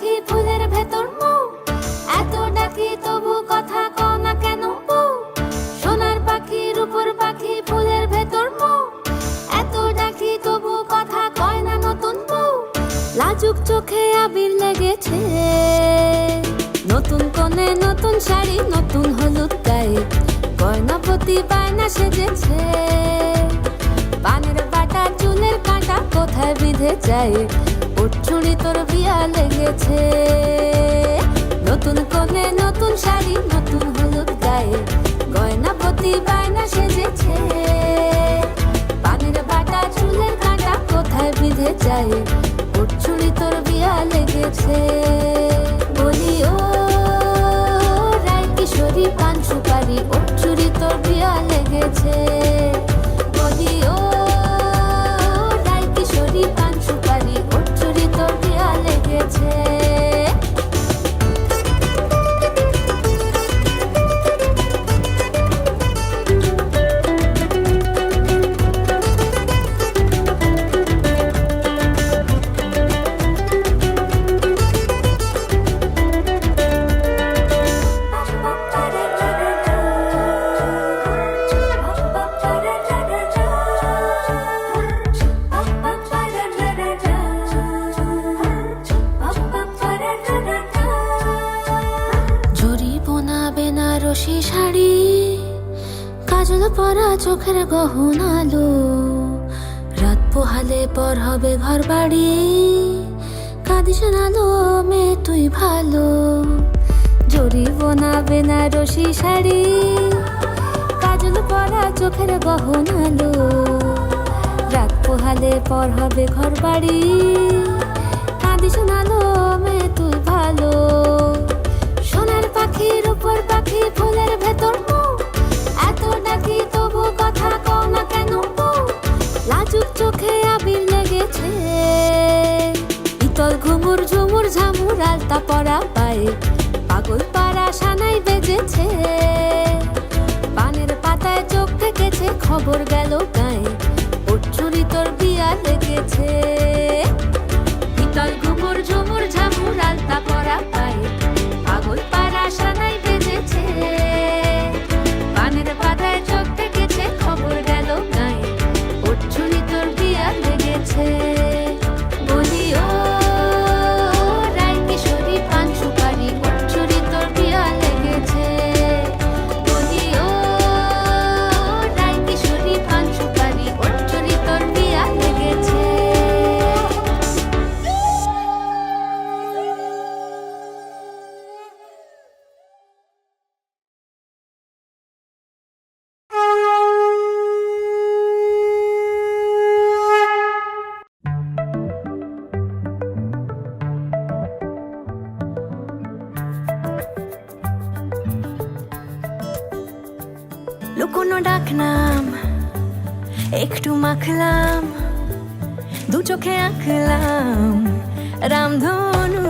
পাখি ফুলের ভেতর মৌ, এত ডাকি তবু কথা কও না কেন বউ। সোনার পাখি রূপোর পাখি ফুলের ভেতর মৌ, এত ডাকি তবু কথা কয় না নতুন বউ। লাজুক চোখে আবির লেগেছে, নতুন কোণে নতুন শাড়ি নতুন হলুদ গায়ে, গয়নাপতি বায়না সেজেছে। পানের বাটা চুলের কাঁটা কোথায় বিঁধে যায়, ওর চুড়ি তোর বিয়া লেগেছে। নতুন কোণে নতুন শাড়ি নতুন হলুদ গায়ে, গয়নাপতি বায়না সেজেছে। পানের বাটা চুলের কাঁটা কোথায় বিঁধে যায়, ওর চুড়ি তোর বিয়া লেগেছে। বলি ও রায় কিশোরী পান সুপারি, ওর চুড়ি তোর বিয়া লেগেছে। বলি ও রায় কিশোরী পান সুপারি, ওর চুড়ি তোর বিয়া লেগেছে। বেনারসি শাড়ি, কাজল পরা চোখের গহনালো, রাত পোহালে পর হবে ঘর বাড়ি, কাঁদিস নালো মেয়ে তুই ভালো। জরি বোনা বেনারসি শাড়ি, কাজল পরা চোখের গহনালো, রাত পোহালে পর হবে ঘর বাড়ি, কাঁদিস নালো মেয়ে তুই ভালো। সোনার পাখি রূপোর পাখি ফুলের ভেতর মৌ, এত ডাকি তবু কথা কও না কেন বউ। লাজুক চোখে আবির লেগেছে, ইতল ঘুমুর ঝুমুর ঝামুর আলতা পরা পায়ে, পাগল পাড়া সানাই বেজেছে। পানের পাতায় চোখ থেকেছে, খবর গেল গায়ে, ওর চুরি তোর বিয়া লেগেছে। ইতল ঘুমুর ঝুমুর ঝামুর আলতা পরা পায়ে, পাগল পাড়া সানাই বেজেছে। পানের পাতায় চোখ থেকেছে, খবর গেল গায়ে, ওর চুরি তোর বিয়া লেগেছে। বলি ও রায় কিশোরী পান সুপারি, ওর চুরি তোর বিয়া লেগেছে। বলি ও রায় কিশোরী পান সুপারি, ওর চুরি তোর বিয়া লেগেছে। লুকোনো ডাকনাম একটু মাখলাম, দু চোখে আঁকলাম রামধনু।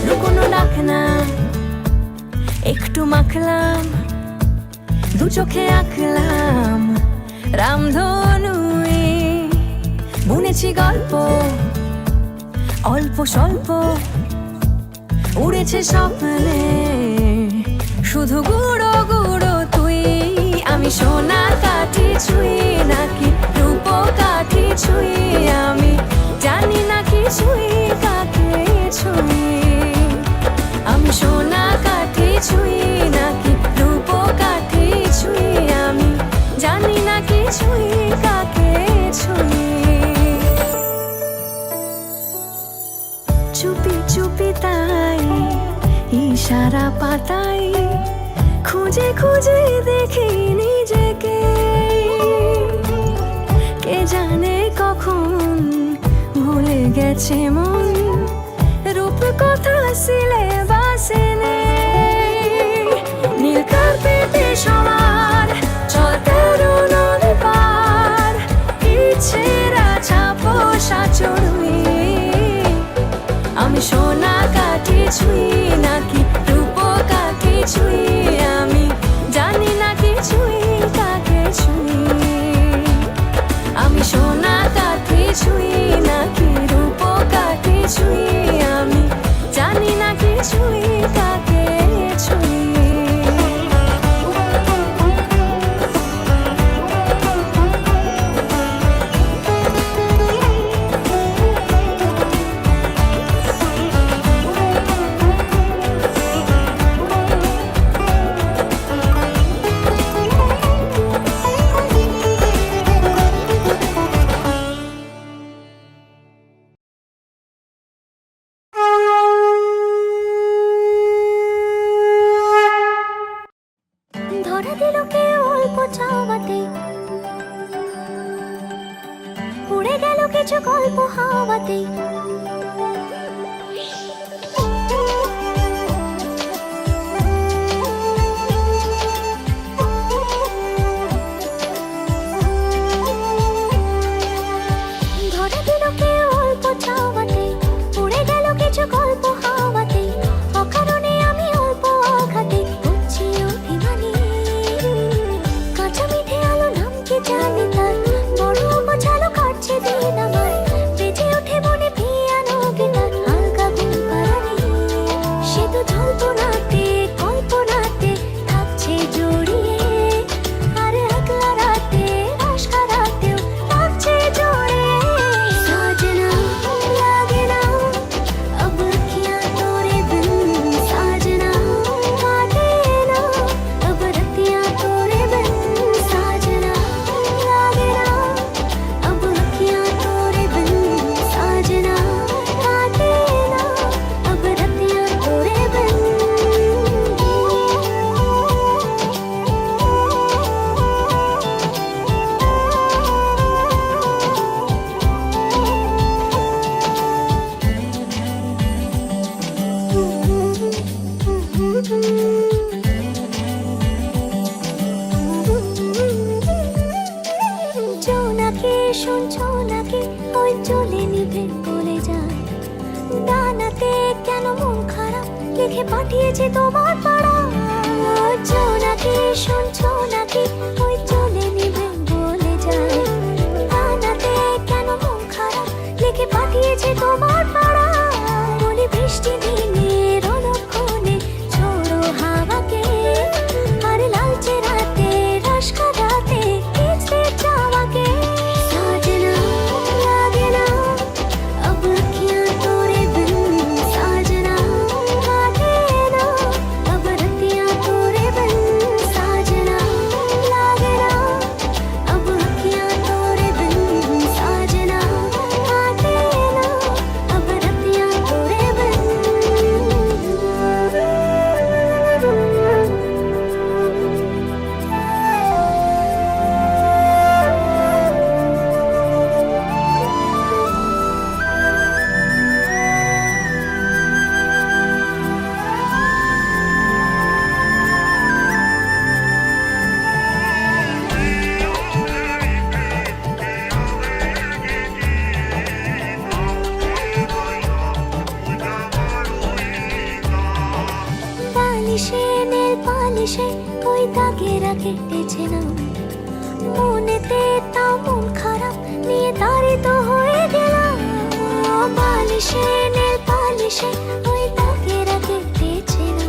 লুকোনো ডাকনাম একটু মাখলাম, দু চোখে আঁকলাম রামধনু। বুনেছি গল্প অল্প স্বল্প, উড়েছে স্বপ্নে শুধু গুঁড়ো গুঁড়ো তুই। আমি সোনা কাঠি ছুঁই নাকি রূপ কাঠি ছুঁই, আমি জানি না কিছুই কাকে ছুঁই। আমি সোনা কাঠি ছুঁই নাকি রূপ কাঠি ছুঁই, আমি জানি না কিছুই কাকে ছুঁই। চুপি চুপি তাই ইশারা পাতাই, খুঁজে খুঁজে দেখি নিজেকে। কে জানে কখন ভুলে গেছে মন, রূপ কথা সিলেবাসে নেই। নীল কার্পেটে সবার চলতে নদী পার, ইচ্ছেরা ছাপোষা চড়ুই। আমি সোনা কাঠি ছুঁই নাকি রূপ কাঠি ছুঁই, আমি দিল কে অল্প চাওয়াতে, উড়ে গেল কিছু গল্প হাওয়াতে। ধরে দিল কে অল্প চাওয়াতে, উড়ে গেল কিছু গল্প হাওয়াতে। অকারণে আমি অল্প আঘাতে হচ্ছি অভিমানী। কাঁচা মিঠে আলো নাম কি জানি তার, বড় গোছালো কাটছে দিন আমার। বেজে ওঠে মনে পিয়ানো গিটার, হালকা ঘুম পাড়ানি। সে তো জল্পনাতে কল্পনাতে থাকছে জড়িয়ে, আর একলা রাতে আশকা রাতেও থাকছে জড়িয়ে। সাজনা লাগে না अब अखियाँ तोरे बिन, साजना काटे ना अब रतियाँ तोरे बिन। साजना लागे ना अब अखियाँ तोरे बिन, साजना काटे ना अब रतियाँ तोरे बिन। জোনাকি শুনছো নাকি ওই চলে নিভে বলে যায়, ডানাতে কেন মন খারাপ লিখে পাঠিয়েছে তোমার পাড়া। জোনাকি শুনছো নাকি ওই চলে নিভে বলে যায়, ডানাতে কেন মন খারাপ লিখে পাঠিয়েছে তোমার পাড়া। বলি বৃষ্টি দিনে রণক্ষণে ছোড়ো হাওয়াকে, আর লালচে রাতে রস কাটাতে কিসে চাওয়াকে। साजना लागे ना अब अखियाँ तोरे बिन, साजना काटे ना अब रतियाँ तोरे बिन। साजना लागे ना अब अखियाँ तोरे बिन, साजना काटे ना अब रतियाँ तोरे बिन। পালিশে নীল পালিশে ওই দাগেরা কেটেছে না, মনেতে তাও মন খারাপ নিয়ে তাড়িত হয়ে গেলাম। পালিশে নীল পালিশে ওই দাগেরা কেটেছে না,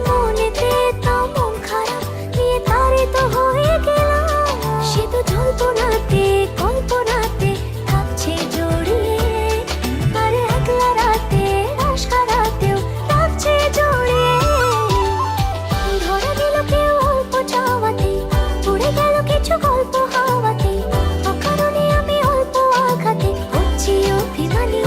মনেতে তাও মন খারাপ নিয়ে তাড়িত হয়ে গেলাম। সে তো জল্পনাতে কল্পনাতে থাকছে জড়িয়ে, আর একলা রাতে আশকা রাতেও থাকছে জড়িয়ে। ধরে দিল কেউ অল্প চাওয়াতে, উড়ে গেল কিছু গল্প হাওয়াতে। অকারণে আমি অল্প আঘাতে হচ্ছি অভিমানী।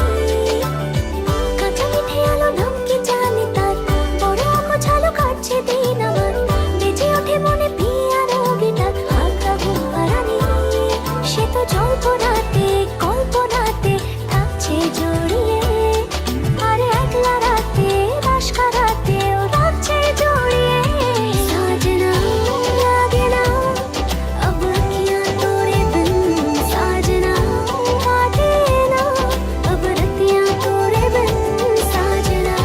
কাঁচা মিঠে আলো নাম কি জানি তার, বড় গোছালো কাটছে দিন আমার। বেজে ওঠে মনে পিয়ানো গিটার, হালকা ঘুম পাড়ানি। সে তো জল্পনাতে কল্পনাতে থাকছে জড়িয়ে, আর একলা রাতে আশকা রাতেও থাকছে জড়িয়ে। साजना लागे ना अब अखियाँ तोरे बिन, साजना काटे ना अब रतियाँ तोरे बिन। साजना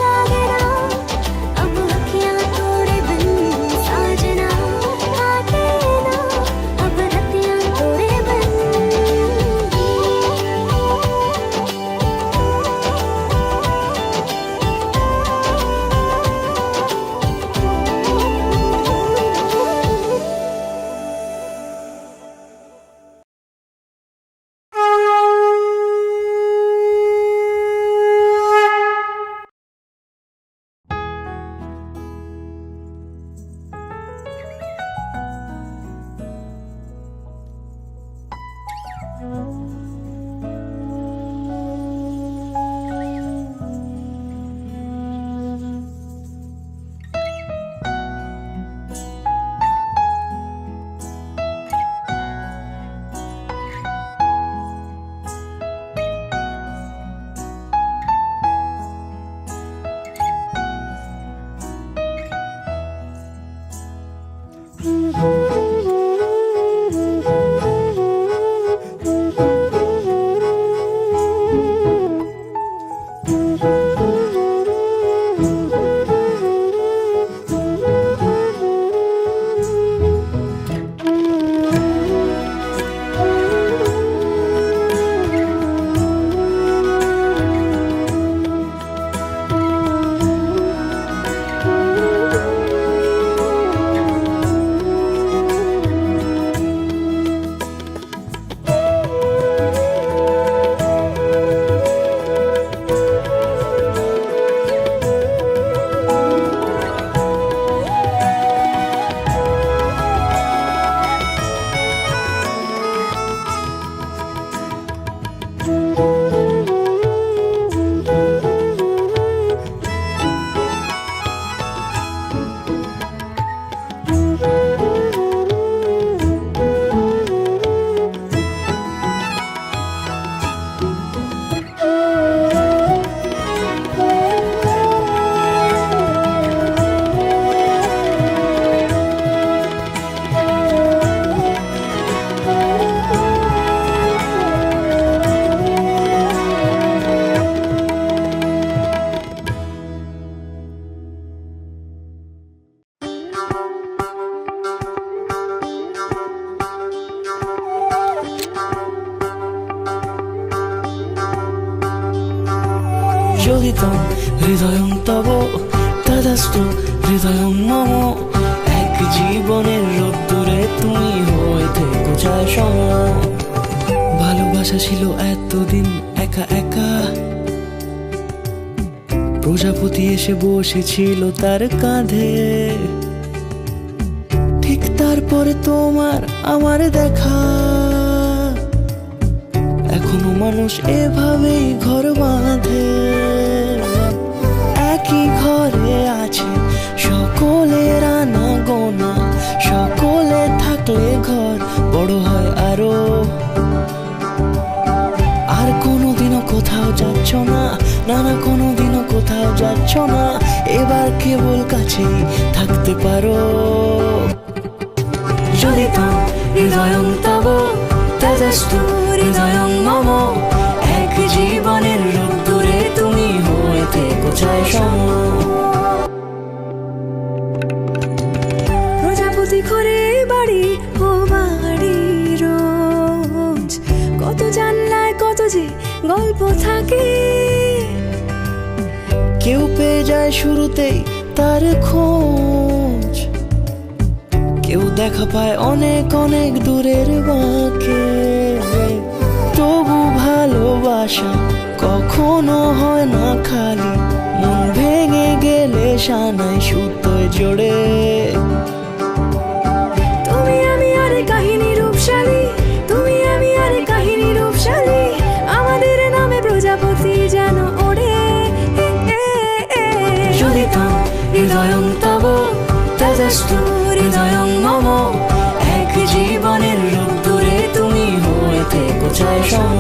लागे ना अब अखियाँ तोरे बिन, साजना काटे ना अब रतियाँ तोरे बिन। চলিতং হৃদয়ং তব তদস্তু হৃদয়ং মম। এক জীবনের রোদ্দুরে তুমি হয়ে থেকো যায় সম। ভালোবাসা ছিল এতদিন একা একা, প্রজাপতি এসে বসেছিল তার কাঁধে। ঠিক তারপরে তোমার আমার দেখা, এখনো মানুষ এভাবেই ঘর বাঁধে। একই ঘরে আছে সকলের আনা গোনা, সকলে থাকলে ঘর বড় হয় আরো। আর কোনোদিনও কোথাও যাচ্ছ না, না না কোনোদিনও কোথাও যাচ্ছ না, এবার কেবল কাছেই থাকতে পারো। চলিতং হৃদয়ং তব তদস্তু হৃদয়ং মম। এক জীবনের রোদ্দুরে তুমি হয়ে থেকো চাই সম। প্রজাপতি করে বাড়ি ও বাড়ি রোজ, কত জানলায় কত যে গল্প থাকে। কেউ পেয়ে যায় শুরুতেই তার খোঁজ, কেউ দেখা পায় অনেক অনেক দূরের বাঁকে। তবু ভালোবাসা কখনো হয় না খালি, মন ভেঙে গেলে সানাই সুতোয় জোড়ে। তুমি আমি আর কাহিনী রূপশালী, তুমি আমি আর কাহিনী রূপশালী, আমাদের নামে প্রজাপতি যেন ওড়ে। চলিতং হৃদয়ং তব তদস্তু হৃদয়ং মম। এক জীবনের রোদ্দুরে তুমি হয়ে থেকো চাই সম।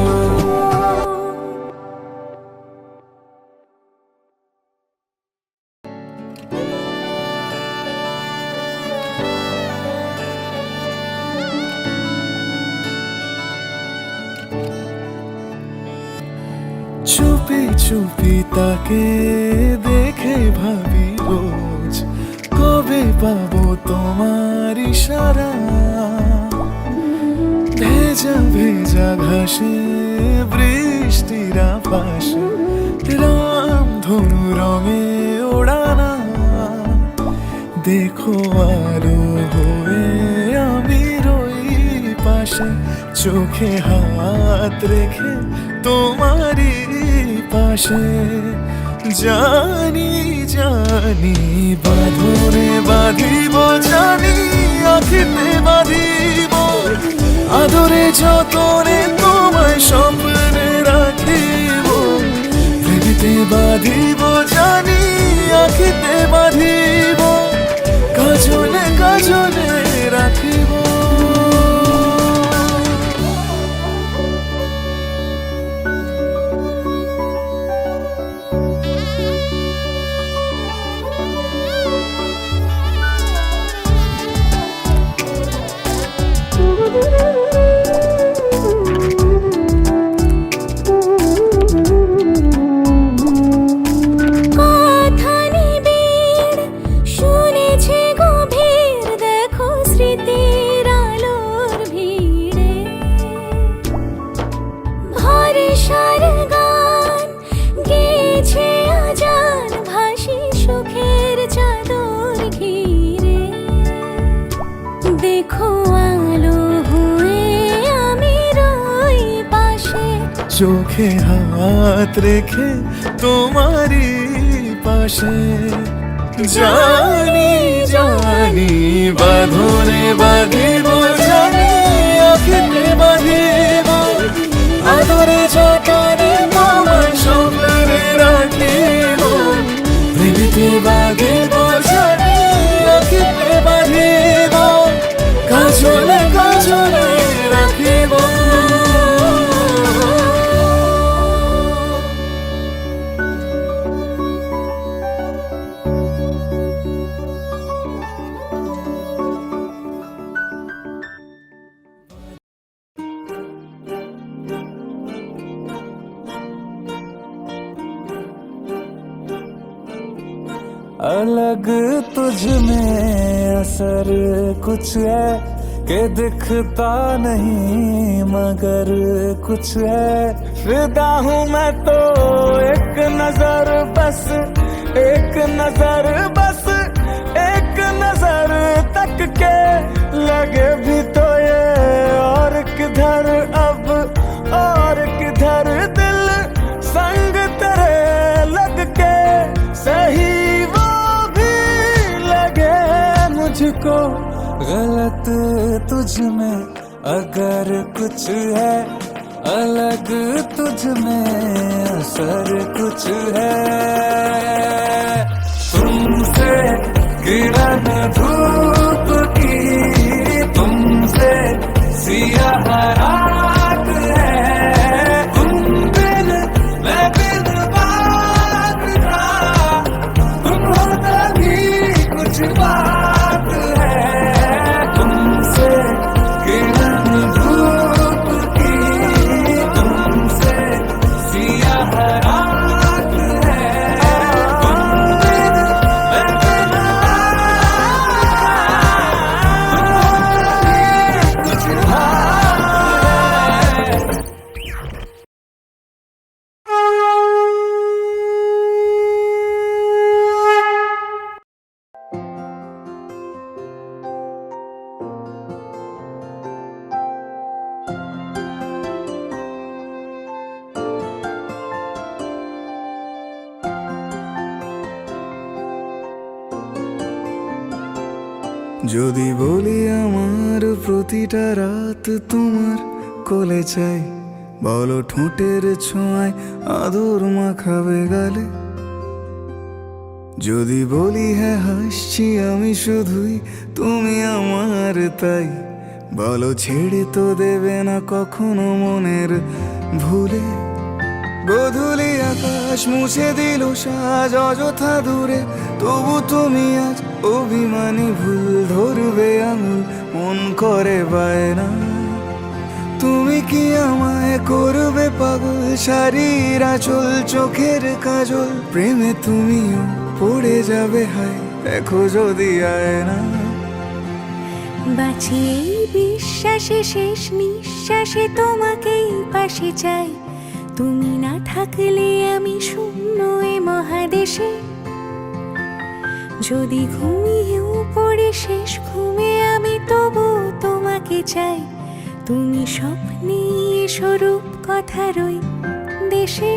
চুপি চুপি তাকে দেখে ভাবি রোজ, কবে পাবো তোমার ইশারা। ভেজা ভেজা ঘাসে বৃষ্টির পাশে, রাম ধনু রঙে ওড়ানা। দেখো আলো হয়ে আমি রই পাশে, চোখে হাত রেখে তোমারই পাশে। জানি জানি বাঁধনে বাঁধিব, জানি আখিতে বাঁধিব, আদরে যতনে তোমায় স্বপ্নে রাখিব। প্রেমেতে বাঁধিব, জানি আখিতে বাঁধিব, কাজলে কাজলে রাখিব। চোখে হাত রেখে তোমারই পাশে। জানি জানি বাঁধনে বাঁধিব, জানি আখিতে বাঁধিব, আদরে যতনে তোমায় স্বপ্নে রাখিব। প্রেমেতে বাঁধিব, জানি আখিতে বাঁধিব, কাজলে কাজলে রাখিব। अलग तुझ में असर कुछ है के दिखता नहीं मगर कुछ है। फिदा हूँ मैं तो एक नजर बस, एक नजर बस, एक नजर तक के लगे भी तो ये और किधर अब, और किधर दिल संग तेरे लग के सही वो भी लगे मुझको। गलत तुझ में अगर कुछ है, अलग तुझ में असर कुछ है। तुमसे किरण धूप की, तुमसे सियाह रात है। तुम बिन मैं बिन बात का, तुम हो तभी कुछ बात है। तुमसे किरण धूप की, तुमसे सियाह रात है। तुम बिन मैं बिन बात, तुम हो तभी कुछ बात है। যদি বলি আমার প্রতিটা রাত তোমার কোলে চাই, বলো ঠোঁটের ছোঁয়ায় আদর মাখাবে গালে। যদি বলি হ্যাঁ হাসছি আমি শুধুই, তুমি আমার তাই, বলো ছেড়ে তো দেবে না কখনো মনের ভুলে। গোধূলি আকাশ মুছে দিল সাজ অযথা দূরে, তবু তুমি আজ অভিমানী ভুল ধরবে আঙুল, মন করে বায়না। তুমি কি আমায় করবে পাগল, শাড়ির আঁচল চোখের কাজল, প্রেমে তুমিও পড়ে যাবে হায় দেখো যদি আয়না। বাঁচি এই বিশ্বাসে শেষ নিঃশ্বাসে তোমাকেই পাশে চাই, তুমি না থাকলে আমি শূন্য এ মহাদেশে। যদি ঘুমিয়েও পড়ে শেষ ঘুমে আমি তবু তোমাকে চাই, তুমি স্বপ্নে স্বরূপ কথার ওই দেশে।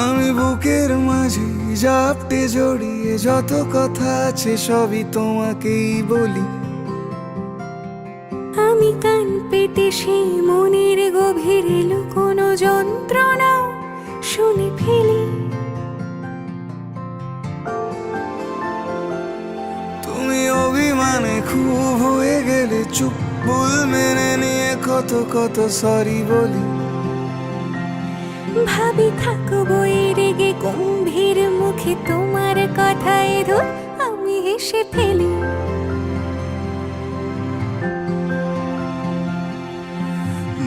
আমি বুকের মাঝে জাপটে জড়িয়ে যত কথা আছে সবই তোমাকেই বলি। আমি কান পেতে সেই মনের গভীরে লুকোনো যন্ত্রণা শুনে ফেলি। তুমি অভিমানে খুব হয়ে গেলে চুপ, ভুল মেনে নিয়ে কত কত সরি বলি। ভাবি থাকবো এই রেগে গম্ভীর মুখে তোমার কথায় ধর আমি হেসে ফেলি।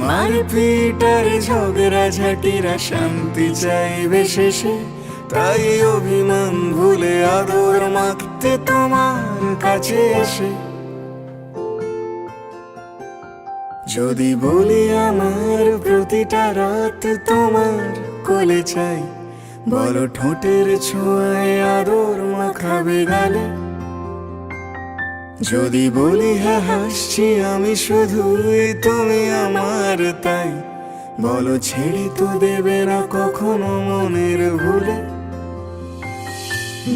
মারপিট আর ঝগড়া ঝাঁটিরা শান্তি চাইবে শেষে, তাই অভিমান ভুলে আদর মাখতে তোমার কাছে এসে। যদি বলি আমার প্রতিটা রাত তোমার কোলে চাই, বলো ঠোঁটের ছোঁয়ায় আদর মাখাবে গালে। যদি বলি হ্যাঁ হাসছি আমি শুধুই, তুমি আমার তাই, বলো ছেড়ে তো দেবে না কখনো মনের ভুলে।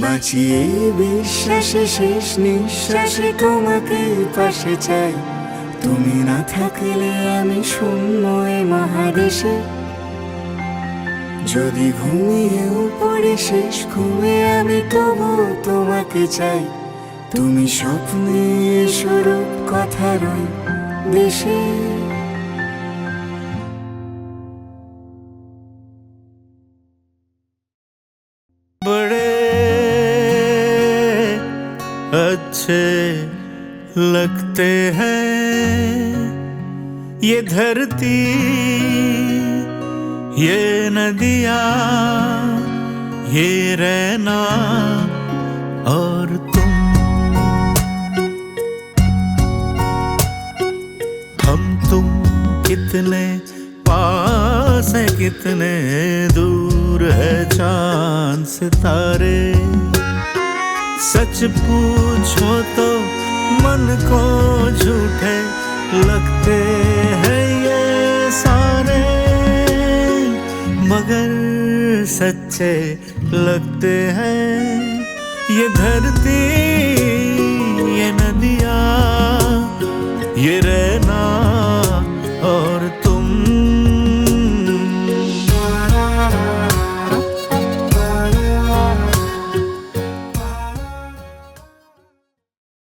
বাঁচি এই বিশ্বাসে শেষ নিঃশ্বাসে তোমাকে পাশে চাই, তুমি না থাকলে আমি শূন্য এ মহাদেশে। যদি ঘুমিয়েও পড়ে শেষ ঘুমে আমি তবু তোমাকে চাই, তুমি স্বপ্নে স্বরূপ কথার ওই দেশে। আমি अच्छे लगते हैं। ये धरती, ये नदियाँ, ये रहना और तुम, हम तुम कितने पास हैं, कितने दूर है चांद सितारे। सच पूछो तो मन को झूठे लगते हैं ये सारे, मगर सच्चे लगते हैं। ये धरती, ये नदियाँ, ये रहना